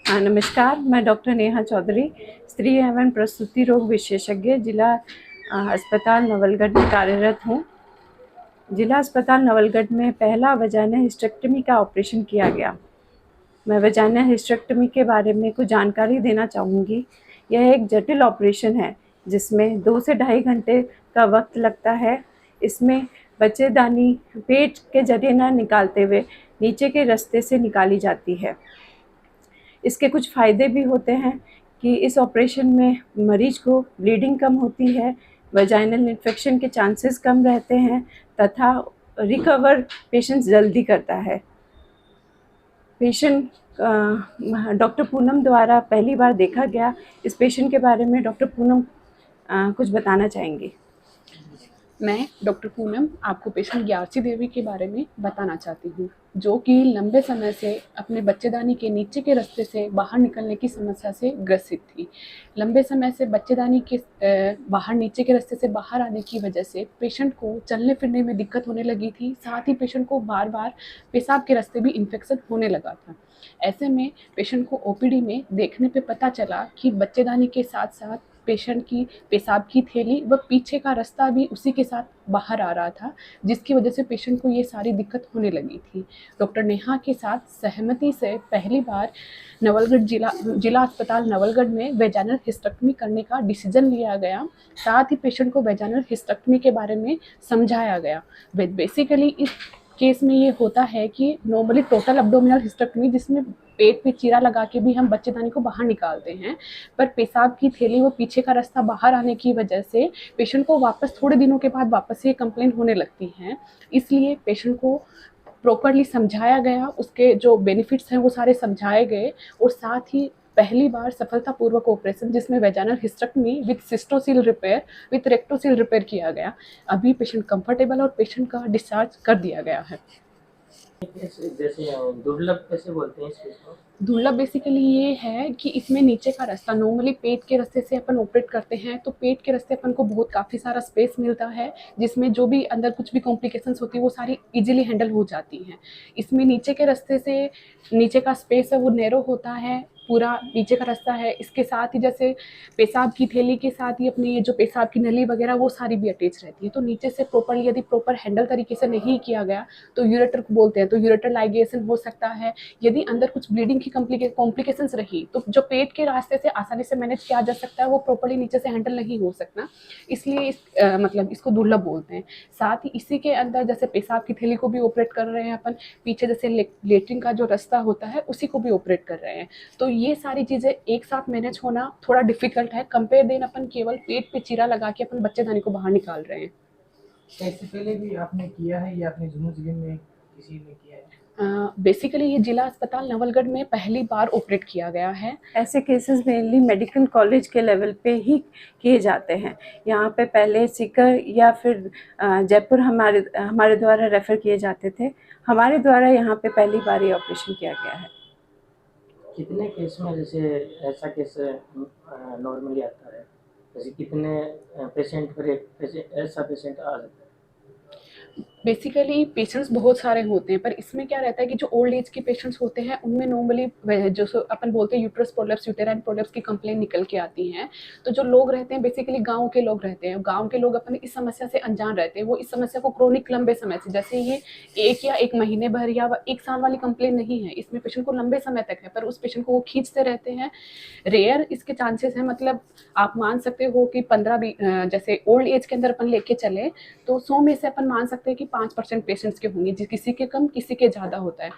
नमस्कार, मैं डॉक्टर नेहा चौधरी, स्त्री एवं प्रसूति रोग विशेषज्ञ, जिला अस्पताल नवलगढ़ में कार्यरत हूँ। जिला अस्पताल नवलगढ़ में पहला वजाइनल हिस्टेक्टमी का ऑपरेशन किया गया। मैं वजाइनल हिस्टेक्टमी के बारे में कुछ जानकारी देना चाहूँगी। यह एक जटिल ऑपरेशन है जिसमें 2 से ढाई घंटे का वक्त लगता है। इसमें बच्चेदानी पेट के जरिए न निकालते हुए नीचे के रास्ते से निकाली जाती है। इसके कुछ फ़ायदे भी होते हैं कि इस ऑपरेशन में मरीज को ब्लीडिंग कम होती है, वजाइनल इन्फेक्शन के चांसेस कम रहते हैं तथा रिकवर पेशेंट जल्दी करता है। पेशेंट डॉक्टर पूनम द्वारा पहली बार देखा गया। इस पेशेंट के बारे में डॉक्टर पूनम कुछ बताना चाहेंगी। मैं डॉक्टर पूनम आपको पेशेंट ग्यारसी देवी के बारे में बताना चाहती हूँ, जो कि लंबे समय से अपने बच्चेदानी के नीचे के रास्ते से बाहर निकलने की समस्या से ग्रसित थी। लंबे समय से बच्चेदानी के बाहर नीचे के रास्ते से बाहर आने की वजह से पेशेंट को चलने फिरने में दिक्कत होने लगी थी। साथ ही पेशेंट को बार बार पेशाब के रास्ते भी इन्फेक्शन होने लगा था। ऐसे में पेशेंट को ओपीडी में देखने पे पता चला कि बच्चेदानी के साथ साथ पेशेंट की पेशाब की थैली व पीछे का रास्ता भी उसी के साथ बाहर आ रहा था, जिसकी वजह से पेशेंट को ये सारी दिक्कत होने लगी थी। डॉक्टर नेहा के साथ सहमति से पहली बार नवलगढ़ जिला अस्पताल नवलगढ़ में वैजाइनल हिस्टेक्टमी करने का डिसीजन लिया गया। साथ ही पेशेंट को वैजाइनल हिस्टेक्टमी के बारे में समझाया गया। बेसिकली इस केस में ये होता है कि नॉर्मली टोटल एब्डोमिनल हिस्टेक्टमी, जिसमें पेट पे चीरा लगा के भी हम बच्चेदानी को बाहर निकालते हैं, पर पेशाब की थैली वो पीछे का रास्ता बाहर आने की वजह से पेशेंट को वापस थोड़े दिनों के बाद वापस से कंप्लेंट होने लगती है। इसलिए पेशेंट को प्रॉपरली समझाया गया, उसके जो बेनिफिट्स हैं वो सारे समझाए गए और साथ ही पहली बार सफलतापूर्वक ऑपरेशन जिसमें vaginal hysterectomy with cystocele repair with rectocele repair किया गया। अभी पेशेंट कंफर्टेबल और पेशेंट का डिस्चार्ज कर दिया गया है। जैसे दुर्लभ कैसे बोलते हैं इस चीज को? दुर्लभ बेसिकली ये है कि इसमें नीचे का रास्ता, नॉर्मली पेट के रास्ते से अपन ऑपरेट करते हैं तो पेट के रास्ते अपन को बहुत काफ़ी सारा स्पेस मिलता है, जिसमें जो भी अंदर कुछ भी कॉम्प्लिकेशंस होती है वो सारी इजीली हैंडल हो जाती हैं। इसमें नीचे के रास्ते से नीचे का स्पेस है वो नैरो होता है, पूरा नीचे का रास्ता है। इसके साथ ही जैसे पेशाब की थैली के साथ ही अपनी ये जो पेशाब की नली वगैरह वो सारी भी अटैच रहती है। तो नीचे से प्रॉपरली यदि प्रॉपर हैंडल तरीके से नहीं किया गया तो यूरेटर को बोलते हैं, तो यूरेटर लाइगेशन हो सकता है। यदि अंदर कुछ ब्लीडिंग की कॉम्प्लिकेशंस रही तो जो पेट के रास्ते से आसानी से मैनेज किया जा सकता है वो प्रॉपरली नीचे से हैंडल नहीं हो सकता, इसलिए मतलब इसको दुर्लभ बोलते हैं। साथ ही इसी के अंदर जैसे पेशाब की थैली को भी ऑपरेट कर रहे हैं अपन, पीछे जैसे लेटरिन का जो रास्ता होता है उसी को भी ऑपरेट कर रहे हैं। तो ये सारी चीज़ें एक साथ मैनेज होना थोड़ा डिफिकल्ट है कंपेयर देन अपन केवल पेट पे चीरा लगा के अपन बच्चेदानी को बाहर निकाल रहे हैं। इससे पहले भी आपने किया है या अपने जुनून जिले में किसी ने किया है? बेसिकली ये जिला अस्पताल नवलगढ़ में पहली बार ऑपरेट किया गया है। ऐसे केसेस मेनली मेडिकल कॉलेज के लेवल पे ही किए जाते हैं। यहाँ पे पहले सीकर या फिर जयपुर हमारे द्वारा रेफ़र किए जाते थे। हमारे द्वारा यहाँ पे पहली बार ये ऑपरेशन किया गया है। कितने केस में जैसे ऐसा केस नॉर्मली आता है, जैसे कितने पेशेंट पर एक ऐसा पेशेंट आ जाता है? बेसिकली पेशेंट्स बहुत सारे होते हैं, पर इसमें क्या रहता है कि जो ओल्ड एज के पेशेंट्स होते हैं उनमें नॉर्मली जो अपन बोलते हैं यूट्रस प्रोलैप्स, यूटेराइन प्रोलैप्स की कंप्लेंट निकल के आती हैं। तो जो लोग रहते हैं बेसिकली गांव के लोग रहते हैं, गांव के लोग अपन इस समस्या से अनजान रहते हैं। वो इस समस्या को क्रोनिक लंबे समय से, जैसे ये एक महीने भर या एक साल वाली कंप्लेंट नहीं है, इसमें पेशेंट को लंबे समय तक है, पर उस पेशेंट को वो खींचते रहते हैं। रेयर इसके चांसेस हैं, मतलब आप मान सकते हो कि 15 जैसे ओल्ड एज के अंदर अपन लेके चले तो 100 में से अपन मान सकते हैं कि 5% पेशेंट्स के होंगे, किसी के कम किसी के ज़्यादा होता है।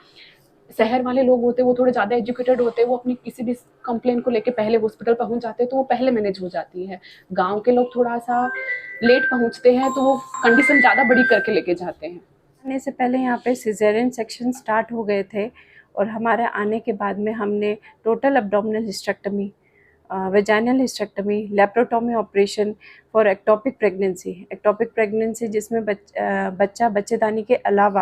शहर वाले लोग होते हैं वो थोड़े ज़्यादा एजुकेटेड होते हैं, वो अपनी किसी भी कंप्लेंट को लेके पहले हॉस्पिटल पहुंच जाते हैं तो वो पहले मैनेज हो जाती है। गांव के लोग थोड़ा सा लेट पहुंचते हैं तो वो कंडीशन ज़्यादा बड़ी करके लेके जाते हैं। आने से पहले यहाँ पे सिजेरियन सेक्शन स्टार्ट हो गए थे और हमारे आने के बाद में हमने total abdominal hysterectomy, vaginal hysterectomy, laparotomy operation for ectopic pregnancy जिसमें बच्चा बच्चेदानी के अलावा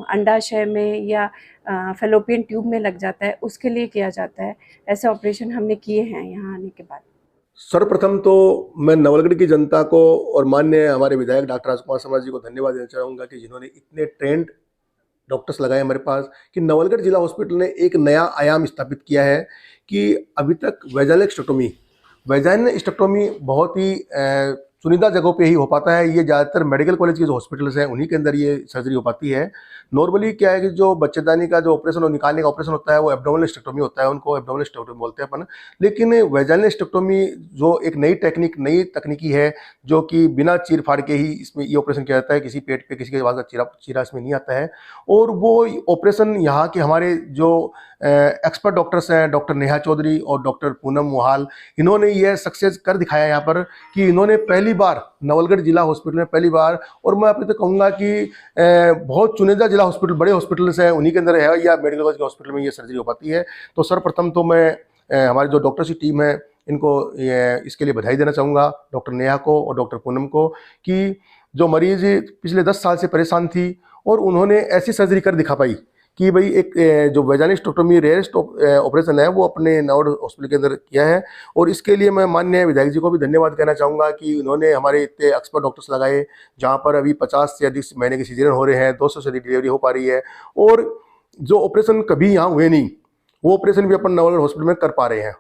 अंडाशय में या फैलोपियन ट्यूब में लग जाता है, उसके लिए किया जाता है। ऐसे ऑपरेशन हमने किए हैं यहाँ आने के बाद। सर्वप्रथम तो मैं नवलगढ़ की जनता को और माननीय हमारे विधायक डॉक्टर राजकुमार शर्मा जी को धन्यवाद देना चाहूँगा कि जिन्होंने इतने ट्रेंड डॉक्टर्स लगाए हमारे पास कि नवलगढ़ जिला हॉस्पिटल ने एक नया आयाम स्थापित किया है कि अभी तक वैजाइनल स्टेक्टोमी बहुत ही चुनिंदा जगहों पे ही हो पाता है। ये ज़्यादातर मेडिकल कॉलेज के जो हॉस्पिटल्स हैं उन्हीं के अंदर ये सर्जरी हो पाती है। नॉर्मली क्या है कि जो बच्चेदानी का जो ऑपरेशन और निकालने का ऑपरेशन होता है वो एब्डोमिनल स्टेक्टोमी होता है, उनको एब्डोमिनल स्टेक्टोमी बोलते हैं अपन। लेकिन वैजाइनल स्टेक्टोमी जो एक नई तकनीकी है जो कि बिना चीर फाड़ के ही इसमें ये ऑपरेशन किया जाता है, किसी पेट पे किसी के आवाज़ का चीरा इसमें नहीं आता है। और वो ऑपरेशन यहाँ के हमारे जो एक्सपर्ट डॉक्टर्स हैं, डॉक्टर नेहा चौधरी और डॉक्टर पूनम मोहाल, इन्होंने यह सक्सेस कर दिखाया यहाँ पर कि इन्होंने पहली बार नवलगढ़ जिला हॉस्पिटल में पहली बार, और मैं अभी तक कहूँगा कि बहुत चुनिंदा जिला हॉस्पिटल, बड़े हॉस्पिटल्स हैं उन्हीं के अंदर है या मेडिकल कॉलेज के हॉस्पिटल में ये सर्जरी हो पाती है। तो सर्वप्रथम तो मैं हमारी जो डॉक्टर्स की टीम है इनको इसके लिए बधाई देना चाहूँगा, डॉक्टर नेहा को और डॉक्टर पूनम को, कि जो मरीज पिछले 10 साल से परेशान थी और उन्होंने ऐसी सर्जरी कर दिखा पाई कि भाई एक जो वैजाइनल स्टेक्टोमी रेयरेस्ट ऑपरेशन है वो अपने नवलगढ़ हॉस्पिटल के अंदर किया है। और इसके लिए मैं माननीय विधायक जी को भी धन्यवाद कहना चाहूँगा कि उन्होंने हमारे इतने एक्सपर्ट डॉक्टर्स लगाए, जहाँ पर अभी 50 से अधिक महीने के सीजन हो रहे हैं, 200 से अधिक डिलीवरी हो पा रही है, और जो ऑपरेशन कभी यहाँ हुए नहीं वो ऑपरेशन भी अपन नवलगढ़ हॉस्पिटल में कर पा रहे हैं।